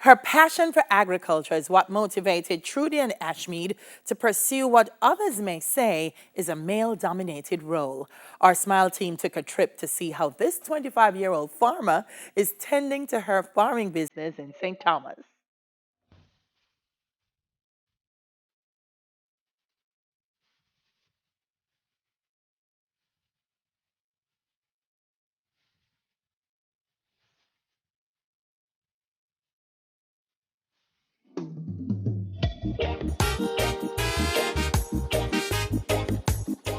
Her passion for agriculture is what motivated Trudy and Ashmead to pursue what others may say is a male-dominated role. Our Smile team took a trip to see how this 25-year-old farmer is tending to her farming business in St. Thomas.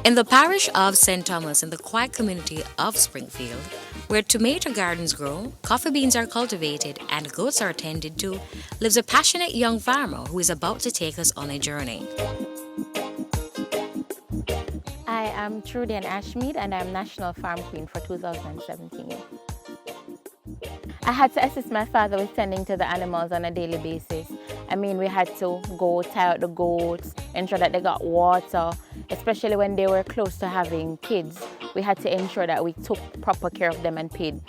In the parish of St. Thomas in the quiet community of Springfield, where tomato gardens grow, coffee beans are cultivated, and goats are tended to, lives a passionate young farmer who is about to take us on a journey. I am Trudy and Ashmead, and I'm National Farm Queen for 2017. I had to assist my father with tending to the animals on a daily basis. I mean, we had to go tie out the goats, ensure that they got water, especially when they were close to having kids. We had to ensure that we took proper care of them and paid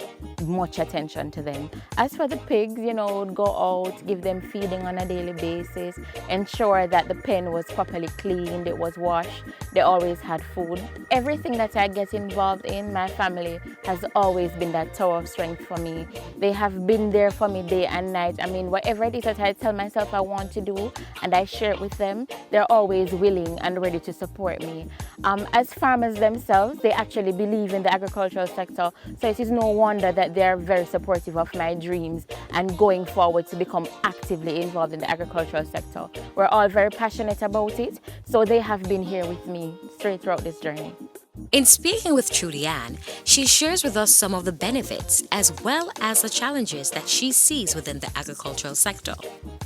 much attention to them. As for the pigs, would go out, give them feeding on a daily basis, ensure that the pen was properly cleaned, it was washed, they always had food. Everything that I get involved in, my family has always been that tower of strength for me. They have been there for me day and night. I mean, whatever it is that I tell myself I want to do and I share it with them, they're always willing and ready to support me. As farmers themselves, they actually believe in the agricultural sector, so it is no wonder that they're very supportive of my dreams and going forward to become actively involved in the agricultural sector. We're all very passionate about it, so they have been here with me straight throughout this journey. In speaking with Trudy Ann, she shares with us some of the benefits as well as the challenges that she sees within the agricultural sector.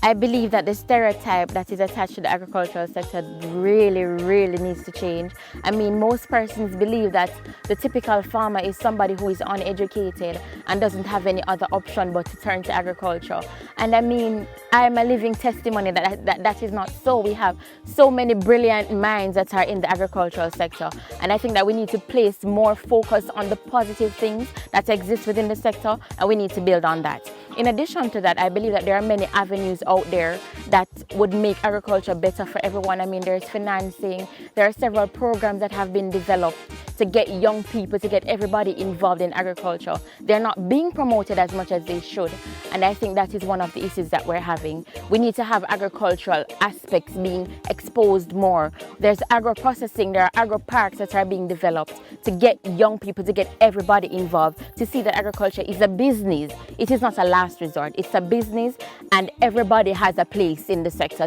I believe that the stereotype that is attached to the agricultural sector really needs to change. I mean, most persons believe that the typical farmer is somebody who is uneducated and doesn't have any other option but to turn to agriculture. And I mean, I'm a living testimony that is not so. We have so many brilliant minds that are in the agricultural sector, and I think that we need to place more focus on the positive things that exist within the sector, and we need to build on that. In addition to that, I believe that there are many avenues out there that would make agriculture better for everyone. I mean, there's financing, there are several programs that have been developed to get young people, to get everybody involved in agriculture. They're not being promoted as much as they should, and I think that is one of the issues that we're having. We need to have agricultural aspects being exposed more. There's agro-processing, there are agro-parks that are being developed to get young people, to get everybody involved, to see that agriculture is a business. It is not a last resort, it's a business, and everybody has a place in the sector.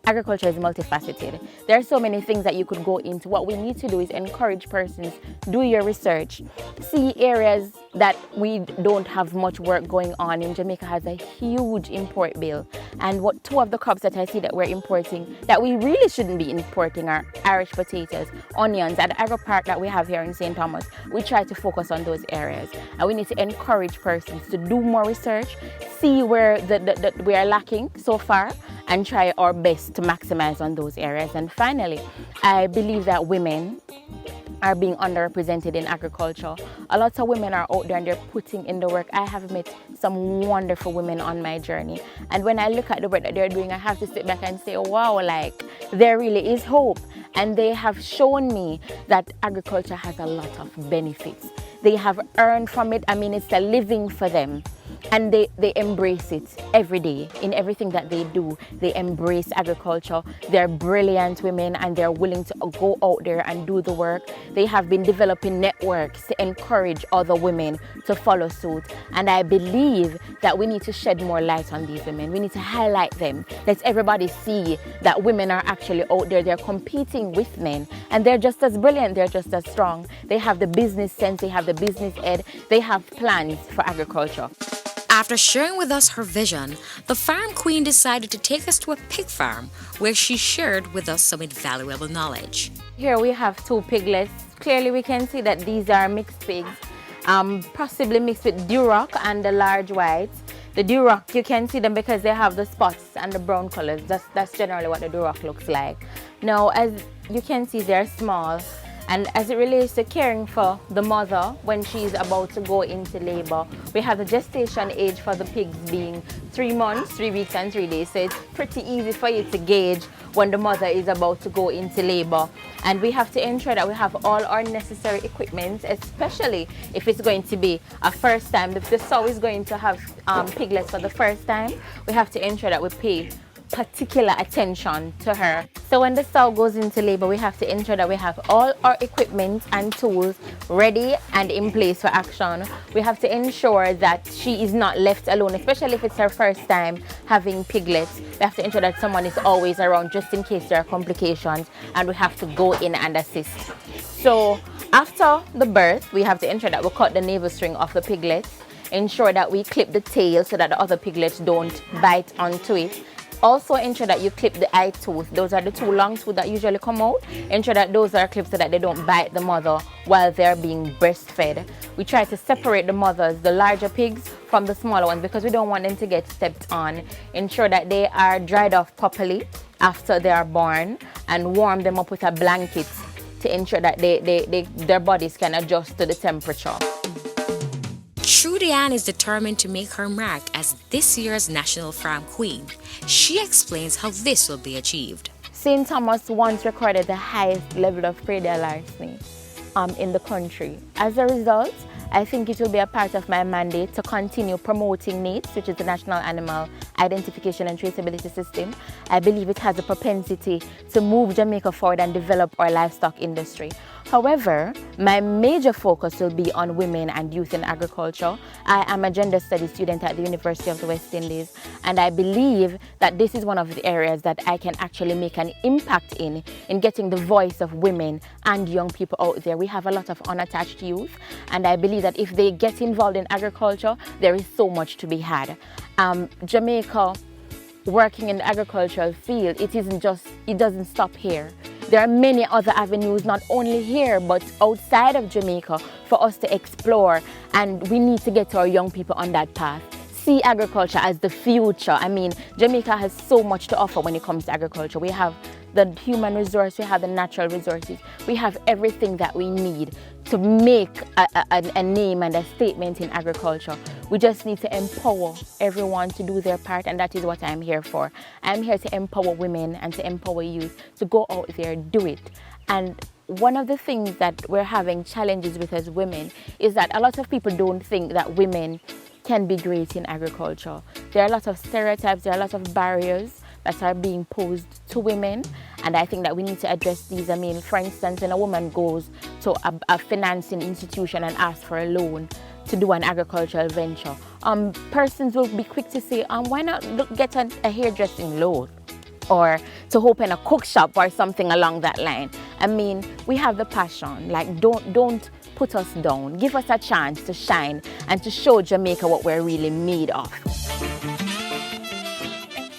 Agriculture is multifaceted. There are so many things that you could go into. What we need to do is encourage persons, do your research, see areas that we don't have much work going on. In Jamaica has a huge import bill, and two of the crops that I see that we're importing that we really shouldn't be importing are Irish potatoes, onions. At the agro park that we have here in St. Thomas, we try to focus on those areas, and we need to encourage persons to do more research, see where we are lacking so far, and try our best to maximize on those areas. And finally, I believe that women are being underrepresented in agriculture. A lot of women are out there and they're putting in the work. I have met some wonderful women on my journey, and when I look at the work that they're doing, I have to sit back and say, wow, like there really is hope. And they have shown me that agriculture has a lot of benefits. They have earned from it. I mean, it's a living for them. And they embrace it every day in everything that they do. They embrace agriculture. They're brilliant women and they're willing to go out there and do the work. They have been developing networks to encourage other women to follow suit. And I believe that we need to shed more light on these women. We need to highlight them. Let everybody see that women are actually out there. They're competing with men and they're just as brilliant. They're just as strong. They have the business sense. They have the business ed. They have plans for agriculture. After sharing with us her vision, the farm queen decided to take us to a pig farm where she shared with us some invaluable knowledge. Here we have two piglets. Clearly we can see that these are mixed pigs, possibly mixed with Duroc and the large whites. The Duroc, you can see them because they have the spots and the brown colors. That's generally what the Duroc looks like. Now, as you can see, they're small. And as it relates to caring for the mother when she is about to go into labor, we have the gestation age for the pigs being 3 months, 3 weeks and 3 days. So it's pretty easy for you to gauge when the mother is about to go into labor. And we have to ensure that we have all our necessary equipment, especially if it's going to be a first time. If the sow is going to have piglets for the first time, we have to ensure that we pay particular attention to her. So when the sow goes into labor, we have to ensure that we have all our equipment and tools ready and in place for action. We have to ensure that she is not left alone, especially if it's her first time having piglets. We have to ensure that someone is always around just in case there are complications, and we have to go in and assist. So after the birth, we have to ensure that we cut the navel string off the piglets, ensure that we clip the tail so that the other piglets don't bite onto it. Also ensure that you clip the eye tooth. Those are the 2 long tooth that usually come out. Ensure that those are clipped so that they don't bite the mother while they're being breastfed. We try to separate the mothers, the larger pigs, from the smaller ones because we don't want them to get stepped on. Ensure that they are dried off properly after they are born and warm them up with a blanket to ensure that their bodies can adjust to the temperature. Trudy Ann is determined to make her mark as this year's National Farm Queen. She explains how this will be achieved. St. Thomas once recorded the highest level of predial larceny in the country. As a result, I think it will be a part of my mandate to continue promoting NAITS, which is the National Animal Identification and Traceability System. I believe it has a propensity to move Jamaica forward and develop our livestock industry. However, my major focus will be on women and youth in agriculture. I am a gender studies student at the University of the West Indies, and I believe that this is one of the areas that I can actually make an impact in getting the voice of women and young people out there. We have a lot of unattached youth, and I believe that if they get involved in agriculture, there is so much to be had. Jamaica, working in the agricultural field, it doesn't stop here. There are many other avenues, not only here, but outside of Jamaica, for us to explore, and we need to get our young people on that path. See agriculture as the future. I mean, Jamaica has so much to offer when it comes to agriculture. We have the human resource, we have the natural resources, we have everything that we need to make a name and a statement in agriculture. We just need to empower everyone to do their part, and that is what I'm here for. I'm here to empower women and to empower youth to go out there, do it. And one of the things that we're having challenges with as women is that a lot of people don't think that women can be great in agriculture. There are a lot of stereotypes, there are a lot of barriers that are being posed to women, and I think that we need to address these. I mean, for instance, when a woman goes to a financing institution and asks for a loan to do an agricultural venture, persons will be quick to say, why not get a hairdressing loan? Or to open a cook shop or something along that line. I mean, we have the passion. Like, don't put us down. Give us a chance to shine and to show Jamaica what we're really made of.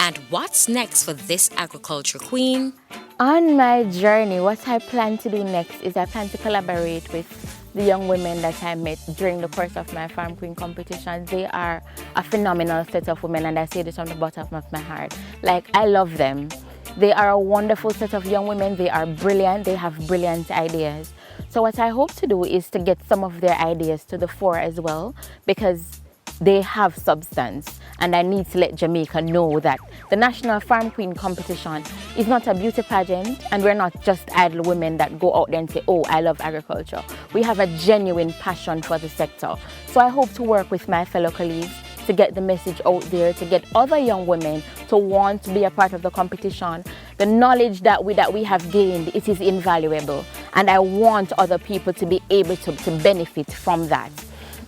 And what's next for this agriculture queen? On my journey, what I plan to do next is I plan to collaborate with the young women that I met during the course of my Farm Queen competition. They are a phenomenal set of women, and I say this from the bottom of my heart. Like, I love them. They are a wonderful set of young women. They are brilliant. They have brilliant ideas. So what I hope to do is to get some of their ideas to the fore as well, because they have substance, and I need to let Jamaica know that the National Farm Queen competition is not a beauty pageant, and we're not just idle women that go out there and say, oh, I love agriculture. We have a genuine passion for the sector. So I hope to work with my fellow colleagues to get the message out there, to get other young women to want to be a part of the competition. The knowledge that we have gained, it is invaluable, and I want other people to be able to benefit from that.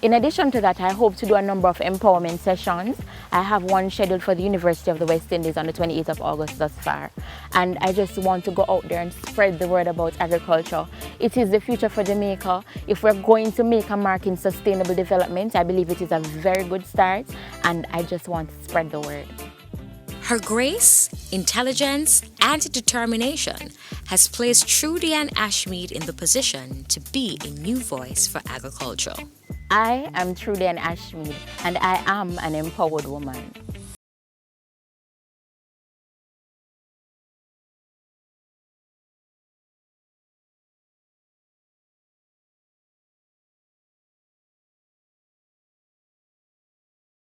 In addition to that, I hope to do a number of empowerment sessions. I have one scheduled for the University of the West Indies on the 28th of August thus far. And I just want to go out there and spread the word about agriculture. It is the future for Jamaica. If we're going to make a mark in sustainable development, I believe it is a very good start, and I just want to spread the word. Her grace, intelligence, and determination has placed Trudy Ann Ashmead in the position to be a new voice for agriculture. I am Trudy Ann Ashmead, and I am an empowered woman.